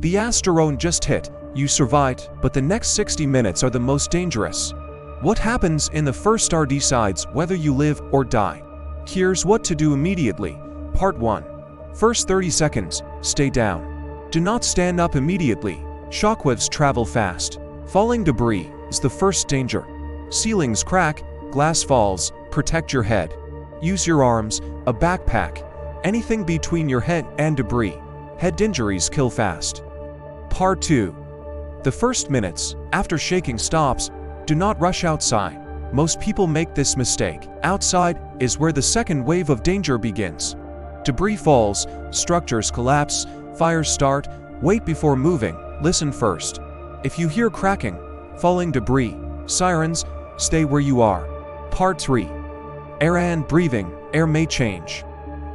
The asteroid just hit, you survived, but the next 60 minutes are the most dangerous. What happens in the first star decides whether you live or die. Here's what to do immediately. Part 1. First 30 seconds, stay down. Do not stand up immediately. Shockwaves travel fast. Falling debris is the first danger. Ceilings crack, glass falls, protect your head. Use your arms, a backpack, anything between your head and debris. Head injuries kill fast. Part 2. The first minutes after shaking stops, do not rush outside. Most people make this mistake. Outside is where the second wave of danger begins. Debris falls, structures collapse, fires start. Wait before moving, listen first. If you hear cracking, falling debris, sirens, stay where you are. Part 3. Air and breathing, air may change.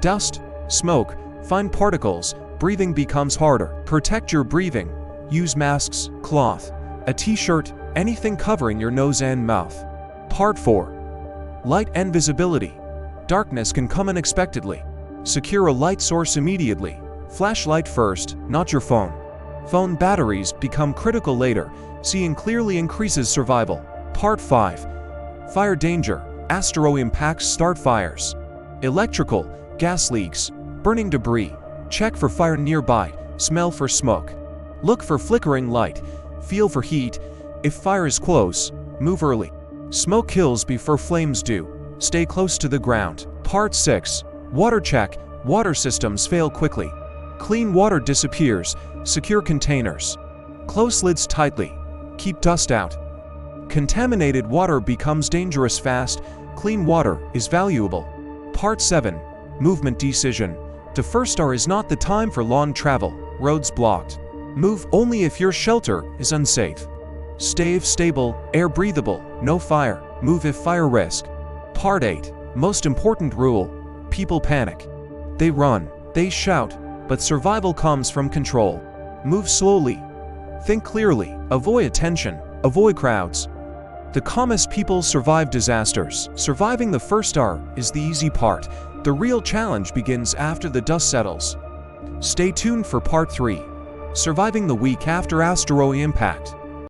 Dust, smoke, fine particles, breathing becomes harder. Protect your breathing. Use masks, cloth, a t-shirt, anything covering your nose and mouth. Part 4. Light and visibility. Darkness can come unexpectedly. Secure a light source immediately. Flashlight first, not your phone. Phone batteries become critical later. Seeing clearly increases survival. Part 5. Fire danger. Asteroid impacts start fires. Electrical, gas leaks, burning debris. Check for fire nearby. Smell for smoke. Look for flickering light. Feel for heat. If fire is close, move early. Smoke kills before flames do. Stay close to the ground. Part 6. Water check. Water systems fail quickly. Clean water disappears. Secure containers. Close lids tightly. Keep dust out. Contaminated water becomes dangerous fast. Clean water is valuable. Part 7. Movement decision. The first star is not the time for long travel. Roads blocked. Move only if your shelter is unsafe. Stay stable, air breathable, no fire. Move if fire risk. Part 8. Most important rule. People panic. They run, they shout, but survival comes from control. Move slowly. Think clearly. Avoid attention. Avoid crowds. The calmest people survive disasters. Surviving the first star is the easy part. The real challenge begins after the dust settles. Stay tuned for Part 3. Surviving the week after asteroid impact.